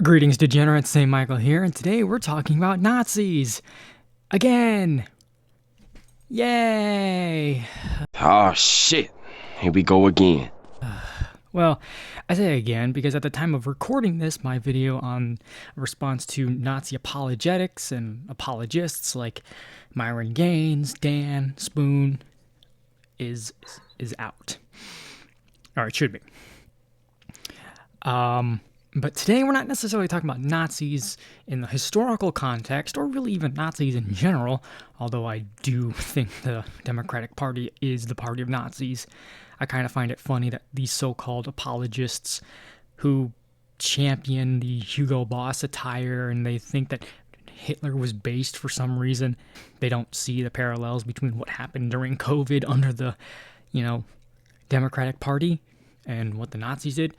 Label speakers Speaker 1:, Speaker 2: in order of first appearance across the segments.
Speaker 1: Greetings, degenerates. St. Michael here, and today we're talking about Nazis. Again! Yay!
Speaker 2: Oh shit, here we go again.
Speaker 1: Well, I say again because at the time of recording this, my video on a response to Nazi apologetics and apologists like Myron Gaines, Dan, Spoon is out. Or it should be. But today we're not necessarily talking about Nazis in the historical context, or really even Nazis in general, although I do think the Democratic Party is the party of Nazis. I kind of find it funny that these so-called apologists who champion the Hugo Boss attire and they think that Hitler was based for some reason, they don't see the parallels between what happened during COVID under the, Democratic Party and what the Nazis did.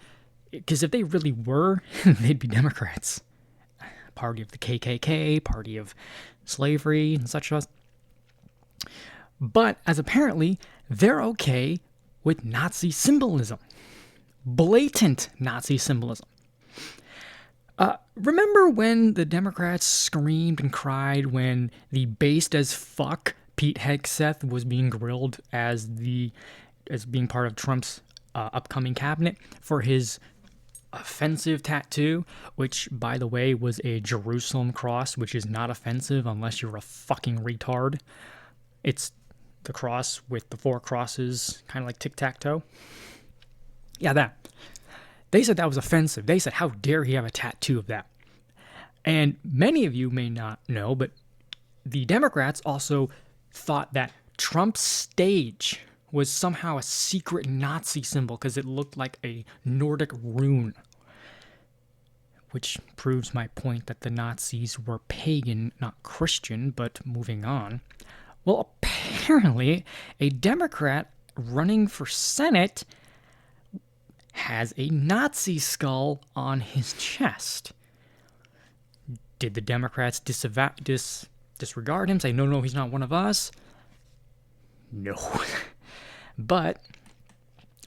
Speaker 1: Because if they really were, they'd be Democrats. Party of the KKK, party of slavery, and such. But as apparently, they're okay with Nazi symbolism. Blatant Nazi symbolism. Remember when the Democrats screamed and cried when the based as fuck Pete Hegseth was being grilled as being part of Trump's upcoming cabinet for his offensive tattoo, which, by the way, was a Jerusalem cross, which is not offensive unless you're a fucking retard. It's the cross with the 4 crosses, kind of like tic-tac-toe. Yeah, that. They said that was offensive. They said, how dare he have a tattoo of that? And many of you may not know, but the Democrats also thought that Trump's stage was somehow a secret Nazi symbol because it looked like a Nordic rune, which proves my point that the Nazis were pagan, not Christian. But moving on. Well, apparently, a Democrat running for Senate has a Nazi skull on his chest. Did the Democrats disregard him, say, no, he's not one of us? No. But,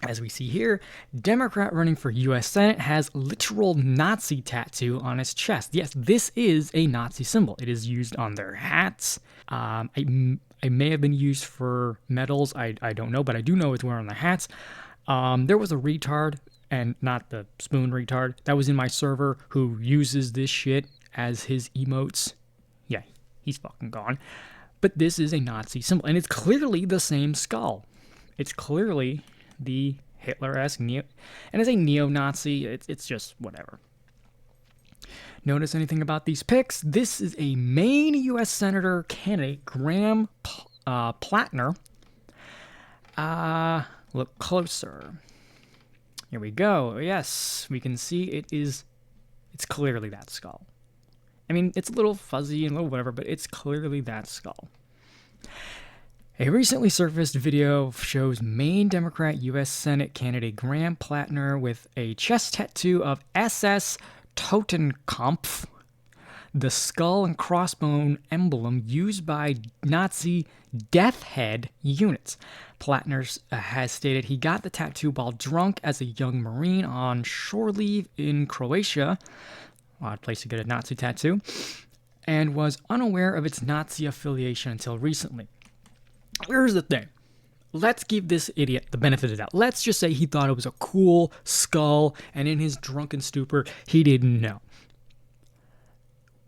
Speaker 1: as we see here, Democrat running for U.S. Senate has literal Nazi tattoo on his chest. Yes, this is a Nazi symbol. It is used on their hats. It may have been used for medals. I don't know, but I do know it's wearing the hats. There was a retard, and not the Spoon retard, that was in my server who uses this shit as his emotes. Yeah, he's fucking gone. But this is a Nazi symbol, and it's clearly the same skull. It's clearly the Hitler-esque and as a neo-Nazi, it's just whatever. Notice anything about these pics? This is a Maine U.S. Senator candidate, Graham Plattner. Look closer. Here we go. Yes, we can see it's clearly that skull. I mean, it's a little fuzzy and a little whatever, but it's clearly that skull. A recently surfaced video shows Maine Democrat U.S. Senate candidate Graham Plattner with a chest tattoo of SS Totenkopf, the skull and crossbone emblem used by Nazi death head units. Plattner has stated he got the tattoo while drunk as a young Marine on shore leave in Croatia, odd place to get a Nazi tattoo, and was unaware of its Nazi affiliation until recently. Here's the thing. Let's give this idiot the benefit of the doubt. Let's just say he thought it was a cool skull, and in his drunken stupor, he didn't know.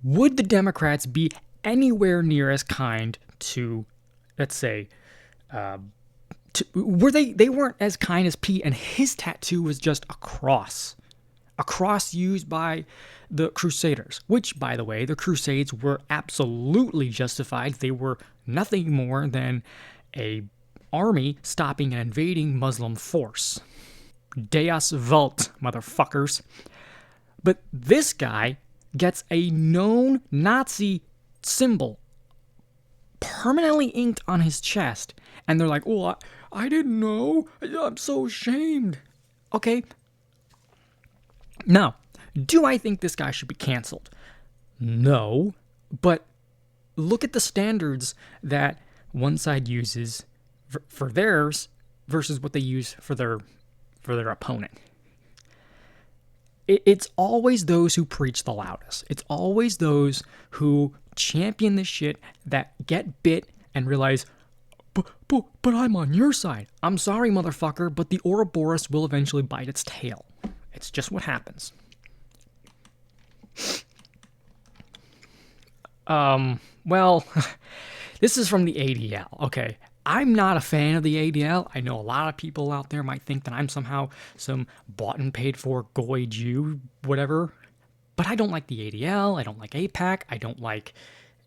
Speaker 1: Would the Democrats be anywhere near as kind to, let's say, they weren't as kind as Pete, and his tattoo was just a cross used by the Crusaders, which, by the way, the Crusades were absolutely justified. They were nothing more than a army stopping an invading Muslim force. Deus Vult, motherfuckers. But this guy gets a known Nazi symbol permanently inked on his chest, and they're like, oh, I didn't know. I'm so ashamed. Okay. Now, do I think this guy should be canceled? No. But look at the standards that one side uses for theirs versus what they use for their opponent. It's always those who preach the loudest. It's always those who champion the shit that get bit and realize, but I'm on your side. I'm sorry, motherfucker, but the Ouroboros will eventually bite its tail. It's just what happens. Well, this is from the ADL. Okay, I'm not a fan of the ADL. I know a lot of people out there might think that I'm somehow some bought and paid for goy Jew, whatever. But I don't like the ADL. I don't like AIPAC. I don't like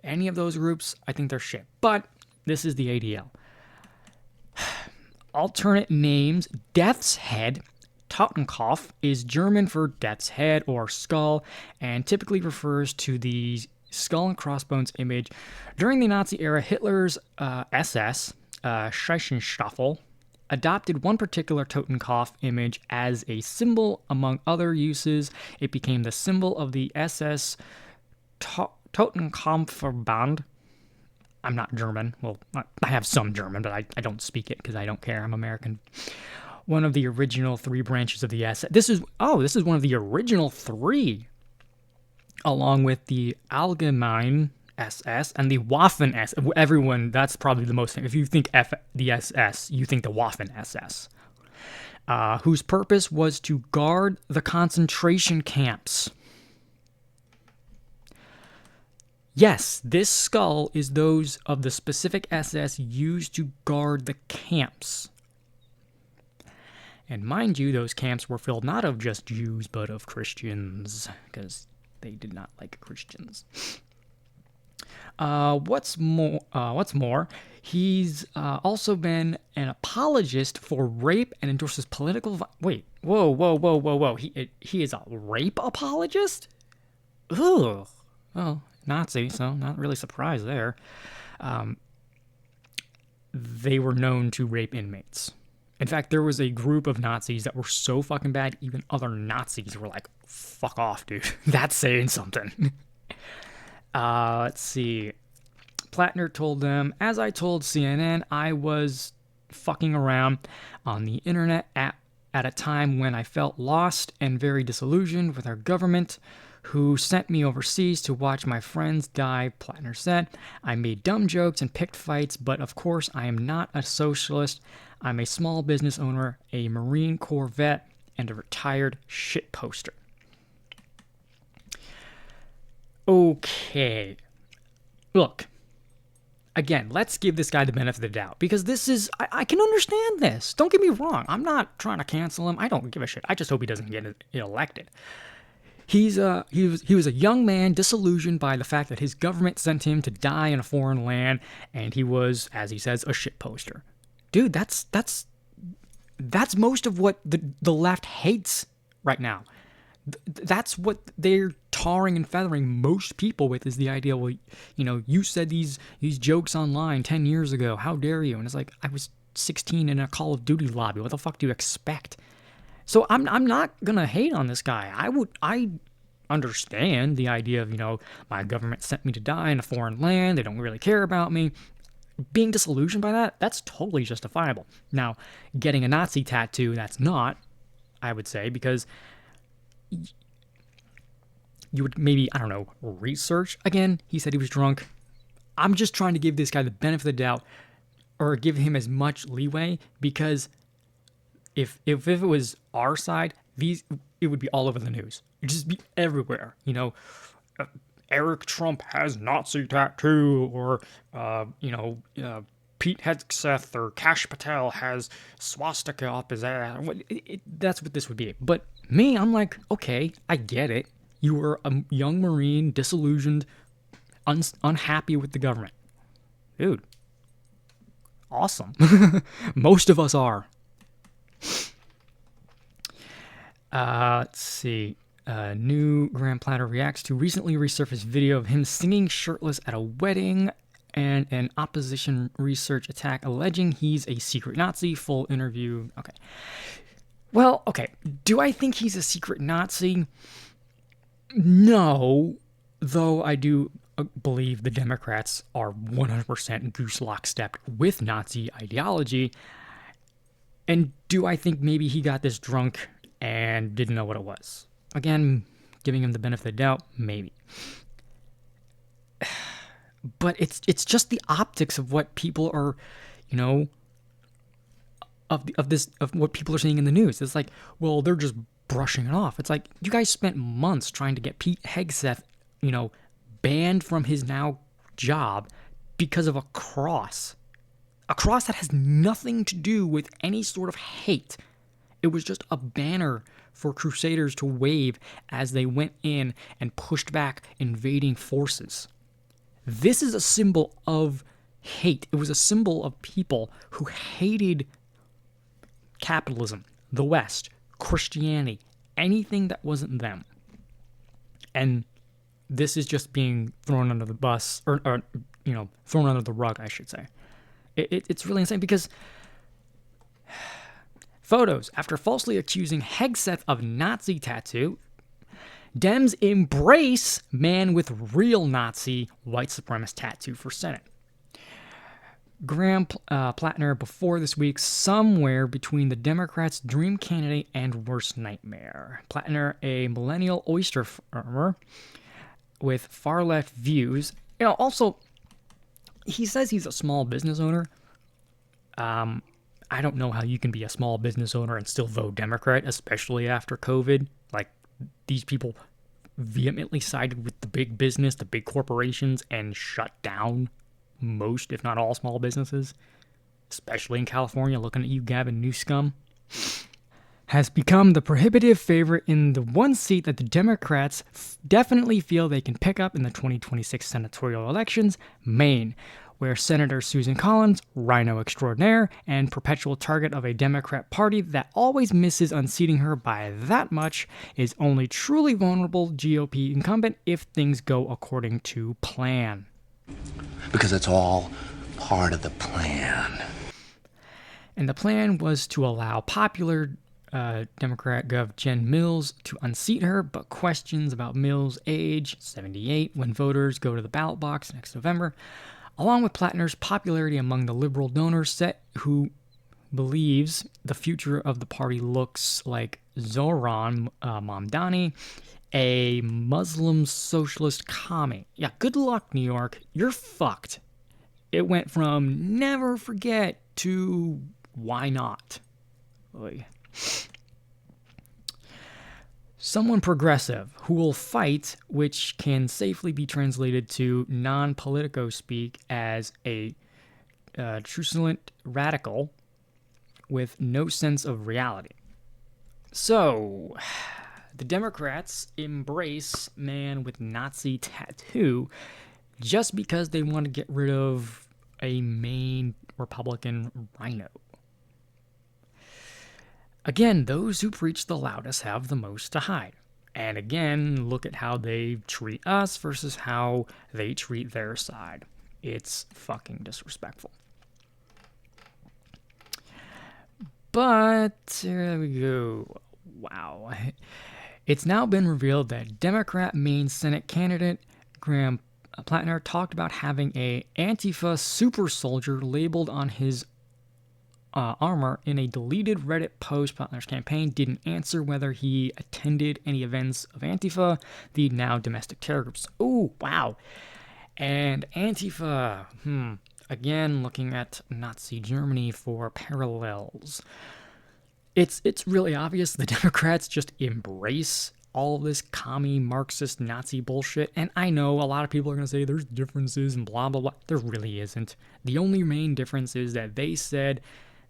Speaker 1: any of those groups. I think they're shit. But this is the ADL. Alternate names: Death's Head. Totenkopf is German for death's head or skull, and typically refers to the skull and crossbones image. During the Nazi era, Hitler's SS, Scheichenstaffel, adopted one particular Totenkopf image as a symbol. Among other uses, it became the symbol of the SS Totenkopfverband. I'm not German. Well, I have some German, but I don't speak it because I don't care. I'm American. One of the original three branches of the SS. This is one of the original three, along with the Allgemeine SS and the Waffen SS. Everyone, that's probably the most. If you think the SS, you think the Waffen SS, whose purpose was to guard the concentration camps. Yes, this skull is those of the specific SS used to guard the camps. And mind you, those camps were filled not of just Jews, but of Christians, because they did not like Christians. What's more, he's also been an apologist for rape and endorses political. Wait, whoa! He is a rape apologist? Ugh. Well, Nazi, so not really surprised there. They were known to rape inmates. In fact, there was a group of Nazis that were so fucking bad, even other Nazis were like, fuck off, dude. That's saying something. Let's see. Plattner told them, as I told CNN, I was fucking around on the internet at a time when I felt lost and very disillusioned with our government, who sent me overseas to watch my friends die, Plattner said. I made dumb jokes and picked fights, but of course I am not a socialist. I'm a small business owner, a Marine Corps vet, and a retired shit poster. Okay. Look, again, let's give this guy the benefit of the doubt, because this is, I can understand this. Don't get me wrong. I'm not trying to cancel him. I don't give a shit. I just hope he doesn't get elected. He was a young man disillusioned by the fact that his government sent him to die in a foreign land, and he was, as he says, a shit poster. Dude, that's most of what the left hates right now. That's what they're tarring and feathering most people with, is the idea, well, you said these jokes online 10 years ago. How dare you? And it's like, I was 16 in a Call of Duty lobby. What the fuck do you expect? So I'm not gonna hate on this guy. I understand the idea of, my government sent me to die in a foreign land. They don't really care about me. Being disillusioned by that, that's totally justifiable. Now, getting a Nazi tattoo, that's not, I would say, because you would maybe, I don't know, research. Again, he said he was drunk. I'm just trying to give this guy the benefit of the doubt, or give him as much leeway, because if it was our side, it would be all over the news. It'd just be everywhere. Eric Trump has Nazi tattoo, or Pete Hegseth or Kash Patel has swastika up his ass. That's what this would be. But me, I'm like, okay, I get it. You were a young Marine, disillusioned, unhappy with the government. Dude, awesome. Most of us are. Let's see. New Graham Platter reacts to recently resurfaced video of him singing shirtless at a wedding and an opposition research attack alleging he's a secret Nazi. Full interview. Okay. Well, okay. Do I think he's a secret Nazi? No, though I do believe the Democrats are 100% goose lockstep with Nazi ideology. And do I think maybe he got this drunk and didn't know what it was? Again, giving him the benefit of the doubt, maybe. But it's just the optics of what people are, of what people are seeing in the news. It's like, well, they're just brushing it off. It's like, you guys spent months trying to get Pete Hegseth, banned from his now job because of a cross that has nothing to do with any sort of hate. It was just a banner for Crusaders to wave as they went in and pushed back invading forces. This is a symbol of hate. It was a symbol of people who hated capitalism, the West, Christianity, anything that wasn't them. And this is just being thrown under the bus, or thrown under the rug, I should say. It's really insane because photos after falsely accusing Hegseth of Nazi tattoo, Dems embrace man with real Nazi white supremacist tattoo for Senate. Graham Plattner before this week, somewhere between the Democrats' dream candidate and worst nightmare. Plattner, a millennial oyster farmer with far left views. Also, he says he's a small business owner. I don't know how you can be a small business owner and still vote Democrat, especially after COVID. Like, these people vehemently sided with the big business, the big corporations, and shut down most, if not all, small businesses, especially in California. Looking at you, Gavin Newsom. Has become the prohibitive favorite in the one seat that the Democrats definitely feel they can pick up in the 2026 senatorial elections, Maine, where Senator Susan Collins, rhino extraordinaire, and perpetual target of a Democrat party that always misses unseating her by that much, is only truly vulnerable GOP incumbent if things go according to plan.
Speaker 3: Because it's all part of the plan.
Speaker 1: And the plan was to allow popular Democrat Gov. Jen Mills to unseat her, but questions about Mills' age, 78, when voters go to the ballot box next November, along with Plattner's popularity among the liberal donor set who believes the future of the party looks like Zohran Mamdani, a Muslim socialist commie. Yeah, good luck, New York. You're fucked. It went from never forget to why not? Oy. Someone progressive who will fight, which can safely be translated to non-politico speak as a truculent radical with no sense of reality. So, the Democrats embrace man with Nazi tattoo just because they want to get rid of a Maine Republican rhino. Again, those who preach the loudest have the most to hide. And again, look at how they treat us versus how they treat their side. It's fucking disrespectful. But there we go. Wow. It's now been revealed that Democrat Maine Senate candidate Graham Plattner talked about having a Antifa super soldier labeled on his armor in a deleted Reddit post. Plattner's campaign didn't answer whether he attended any events of Antifa, the now domestic terror groups. Oh, wow. And Antifa, again, looking at Nazi Germany for parallels. It's really obvious the Democrats just embrace all this commie Marxist Nazi bullshit. And I know a lot of people are going to say there's differences and blah, blah, blah. There really isn't. The only main difference is that they said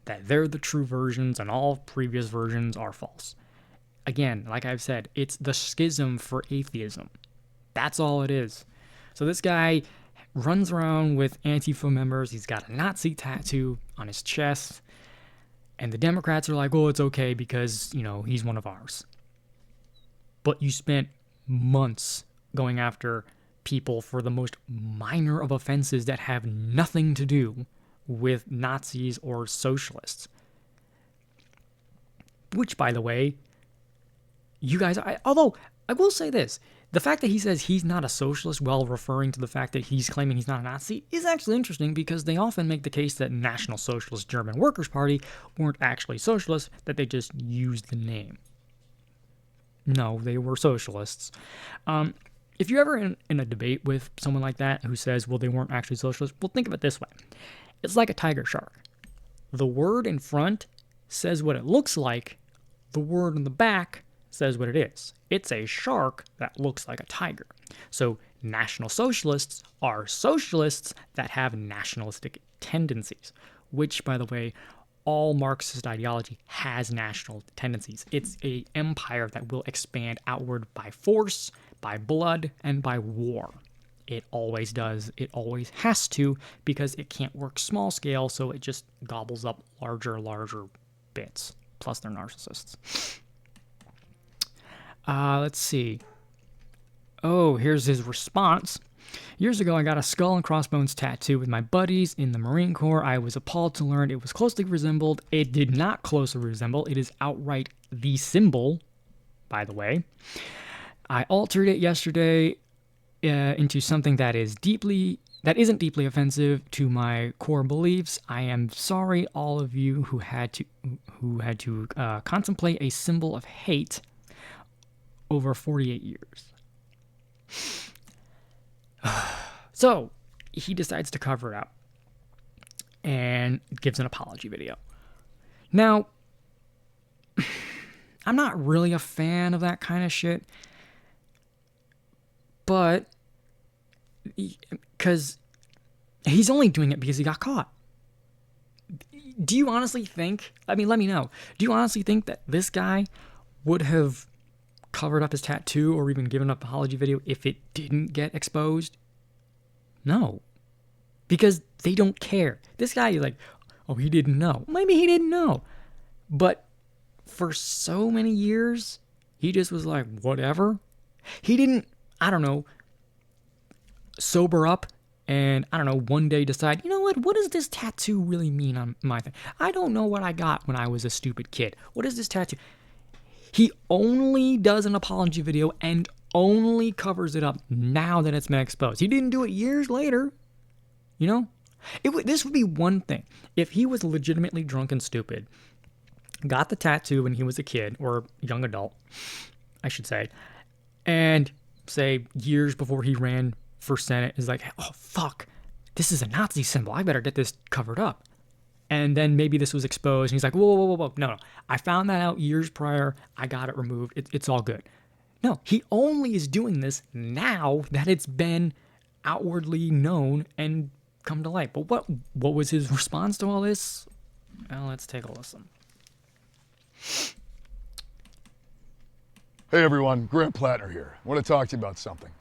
Speaker 1: that they're the true versions and all previous versions are false. Again, like I've said, it's the schism for atheism. That's all it is. So this guy runs around with Antifa members. He's got a Nazi tattoo on his chest. And the Democrats are like, oh, it's okay because, he's one of ours. But you spent months going after people for the most minor of offenses that have nothing to do with Nazis or socialists. Which, by the way, you guys, although I will say this, the fact that he says he's not a socialist while referring to the fact that he's claiming he's not a Nazi is actually interesting, because they often make the case that National Socialist German Workers' Party weren't actually socialists, that they just used the name. No, they were socialists. If you're ever in a debate with someone like that who says, well, they weren't actually socialists, well, think of it this way. It's like a tiger shark. The word in front says what it looks like. The word in the back says what it is. It's a shark that looks like a tiger. So National Socialists are socialists that have nationalistic tendencies, which, by the way, all Marxist ideology has national tendencies. It's an empire that will expand outward by force, by blood, and by war. It always does. It always has to, because it can't work small scale, so it just gobbles up larger bits. Plus, they're narcissists. Let's see. Oh, here's his response. Years ago, I got a skull and crossbones tattoo with my buddies in the Marine Corps. I was appalled to learn it was closely resembled. It did not closely resemble. It is outright the symbol, by the way. I altered it yesterday into something that isn't deeply offensive to my core beliefs. I am sorry, all of you who had to contemplate a symbol of hate over 48 years. So he decides to cover it up and gives an apology video. Now, I'm not really a fan of that kind of shit, but because he's only doing it because he got caught. Do you honestly think, let me know, do you honestly think that this guy would have covered up his tattoo or even given an apology video if it didn't get exposed? No. Because they don't care. This guy is like, oh, he didn't know. Maybe he didn't know. But for so many years, he just was like, whatever. He didn't, sober up and, one day decide, you know what does this tattoo really mean on my thing? I don't know what I got when I was a stupid kid. What is this tattoo? He only does an apology video and only covers it up now that it's been exposed. He didn't do it years later. This would be one thing. If he was legitimately drunk and stupid, got the tattoo when he was a kid, or young adult, I should say, and say years before he ran for Senate is like, oh, fuck, this is a Nazi symbol. I better get this covered up. And then maybe this was exposed, and he's like, whoa. No. I found that out years prior. I got it removed. It's all good. No, he only is doing this now that it's been outwardly known and come to light. But what was his response to all this? Well, let's take a listen.
Speaker 4: Hey everyone, Grant Plattner here. I want to talk to you about something.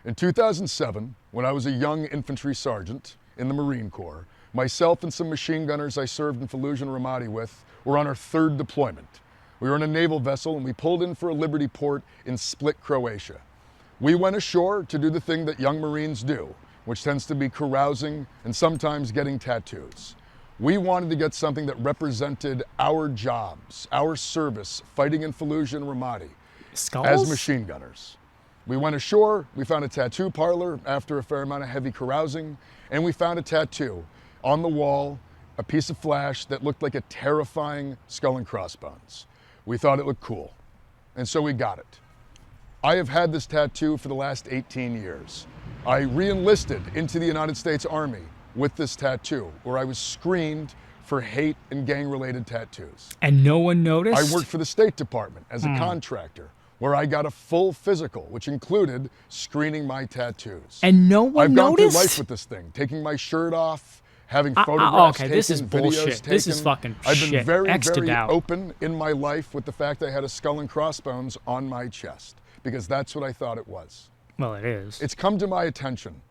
Speaker 4: In 2007, when I was a young infantry sergeant in the Marine Corps, myself and some machine gunners I served in Fallujah and Ramadi with were on our third deployment. We were in a naval vessel and we pulled in for a Liberty port in Split, Croatia. We went ashore to do the thing that young Marines do, which tends to be carousing and sometimes getting tattoos. We wanted to get something that represented our jobs, our service, fighting in Fallujah and Ramadi.
Speaker 1: Skulls?
Speaker 4: As machine gunners. We went ashore, we found a tattoo parlor after a fair amount of heavy carousing, and we found a tattoo on the wall, a piece of flash that looked like a terrifying skull and crossbones. We thought it looked cool, and so we got it. I have had this tattoo for the last 18 years. I re-enlisted into the United States Army with this tattoo, where I was screened for hate and gang-related tattoos.
Speaker 1: And no one noticed?
Speaker 4: I worked for the State Department as a contractor, where I got a full physical, which included screening my tattoos.
Speaker 1: And no one
Speaker 4: I've gone
Speaker 1: noticed?
Speaker 4: through life with this thing, taking my shirt off, having photographs taken,
Speaker 1: this is
Speaker 4: videos
Speaker 1: bullshit.
Speaker 4: taken.
Speaker 1: This is fucking
Speaker 4: I've been
Speaker 1: shit.
Speaker 4: very,
Speaker 1: X'd
Speaker 4: very
Speaker 1: out.
Speaker 4: open in my life with the fact I had a skull and crossbones on my chest, because that's what I thought it was.
Speaker 1: Well, it is.
Speaker 4: It's come to my attention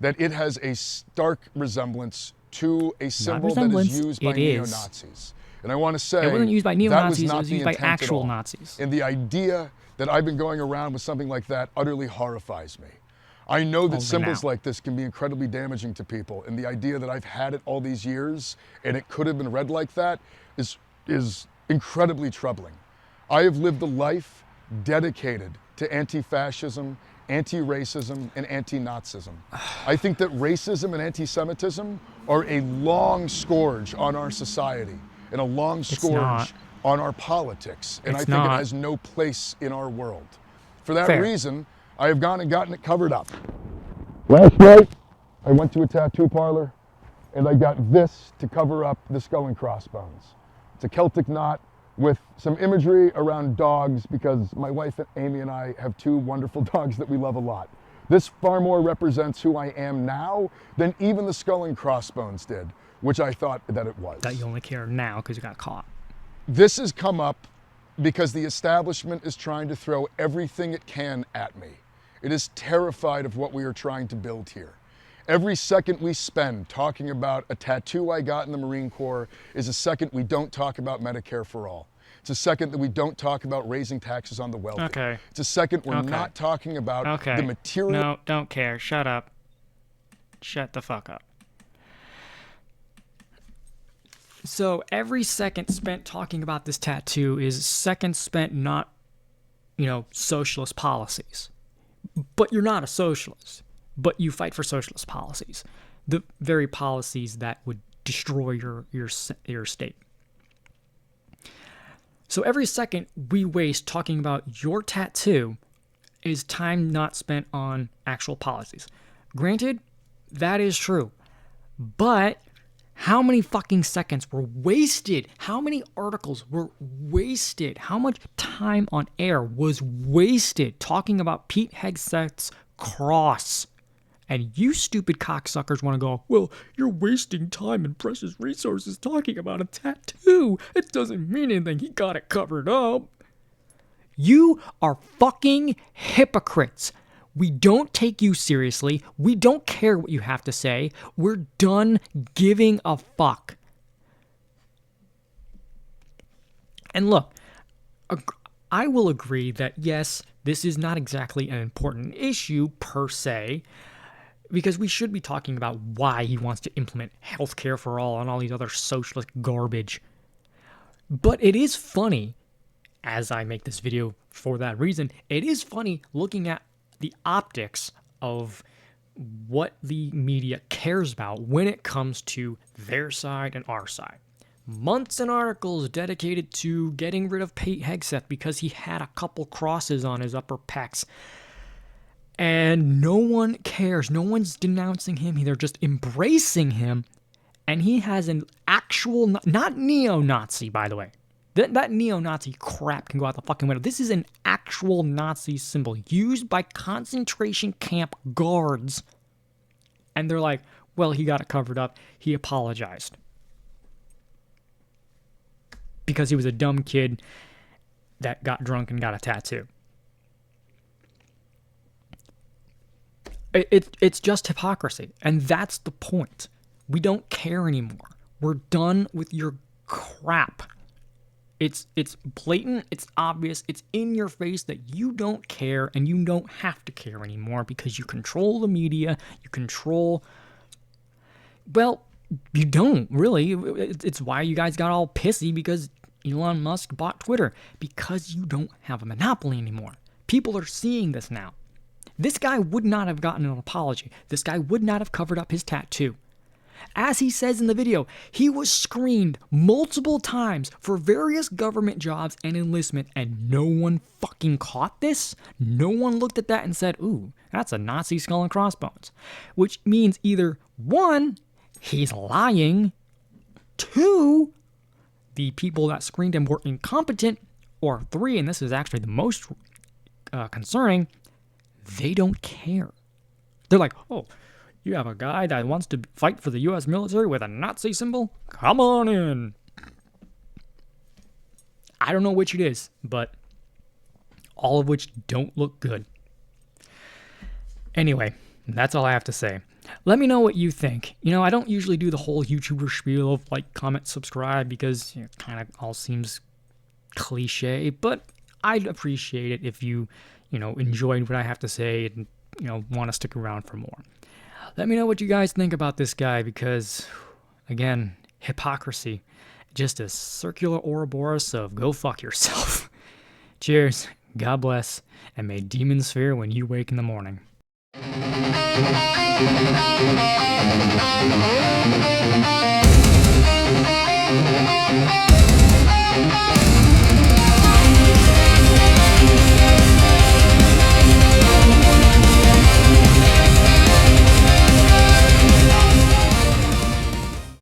Speaker 4: that it has a stark resemblance to a symbol that is used by neo-Nazis. And I want to say,
Speaker 1: it wasn't used by neo-Nazis, it was used by
Speaker 4: intent at
Speaker 1: actual
Speaker 4: all.
Speaker 1: Nazis.
Speaker 4: And the idea that I've been going around with something like that utterly horrifies me. I know that
Speaker 1: Only
Speaker 4: symbols
Speaker 1: now.
Speaker 4: like this can be incredibly damaging to people, and the idea that I've had it all these years and it could have been read like that is incredibly troubling. I have lived a life dedicated to anti-fascism, anti-racism, and anti-Nazism. I think that racism and anti-Semitism are a long scourge on our society and a long
Speaker 1: not.
Speaker 4: scourge on our politics, and I
Speaker 1: It's
Speaker 4: think it
Speaker 1: not.
Speaker 4: has no place in our world. For that
Speaker 1: Fair.
Speaker 4: reason, I have gone and gotten it covered up. Last night, I went to a tattoo parlor and I got this to cover up the skull and crossbones. It's a Celtic knot with some imagery around dogs because my wife Amy and I have two wonderful dogs that we love a lot. This far more represents who I am now than even the skull and crossbones did, which I thought that it was.
Speaker 1: That you only care now because you got caught.
Speaker 4: This has come up because the establishment is trying to throw everything it can at me. It is terrified of what we are trying to build here. Every second we spend talking about a tattoo I got in the Marine Corps is a second we don't talk about Medicare for all. It's a second that we don't talk about raising taxes on the wealthy.
Speaker 1: Okay.
Speaker 4: It's a second we're
Speaker 1: Okay.
Speaker 4: not talking about
Speaker 1: Okay.
Speaker 4: the material.
Speaker 1: No, don't care. Shut up. Shut the fuck up. So every second spent talking about this tattoo is seconds spent not, socialist policies. But you're not a socialist. But you fight for socialist policies. The very policies that would destroy your state. So every second we waste talking about your tattoo is time not spent on actual policies. Granted, that is true. But how many fucking seconds were wasted? How many articles were wasted? How much time on air was wasted talking about Pete Hegseth's cross? And you stupid cocksuckers want to go, well, you're wasting time and precious resources talking about a tattoo. It doesn't mean anything. He got it covered up. You are fucking hypocrites. We don't take you seriously. We don't care what you have to say. We're done giving a fuck. And look, I will agree that yes, this is not exactly an important issue per se, because we should be talking about why he wants to implement healthcare for all and all these other socialist garbage. But it is funny, as I make this video for that reason, it is funny looking at the optics of what the media cares about when it comes to their side and our side. Months and articles dedicated to getting rid of Pete Hegseth because he had a couple crosses on his upper pecs. And no one cares. No one's denouncing him. They're just embracing him. And he has an actual, not neo-Nazi, by the way. That neo-Nazi crap can go out the fucking window. This is an actual Nazi symbol used by concentration camp guards. And they're like, well, he got it covered up. He apologized. Because he was a dumb kid that got drunk and got a tattoo. It's just hypocrisy. And that's the point. We don't care anymore. We're done with your crap. It's blatant, it's obvious, it's in your face that you don't care and you don't have to care anymore because you control the media, you control... Well, you don't, really. It's why you guys got all pissy because Elon Musk bought Twitter. Because you don't have a monopoly anymore. People are seeing this now. This guy would not have gotten an apology. This guy would not have covered up his tattoo. As he says in the video, he was screened multiple times for various government jobs and enlistment, and no one fucking caught this? No one looked at that and said, ooh, that's a Nazi skull and crossbones. Which means either, one, he's lying, two, the people that screened him were incompetent, or three, and this is actually the most concerning, they don't care. They're like, oh, you have a guy that wants to fight for the U.S. military with a Nazi symbol? Come on in. I don't know which it is, but all of which don't look good. Anyway, that's all I have to say. Let me know what you think. I don't usually do the whole YouTuber spiel of like, comment, subscribe because it kind of all seems cliche, but I'd appreciate it if you enjoyed what I have to say and want to stick around for more. Let me know what you guys think about this guy because, again, hypocrisy. Just a circular Ouroboros of go fuck yourself. Cheers, God bless, and may demons fear when you wake in the morning.
Speaker 5: Thank you.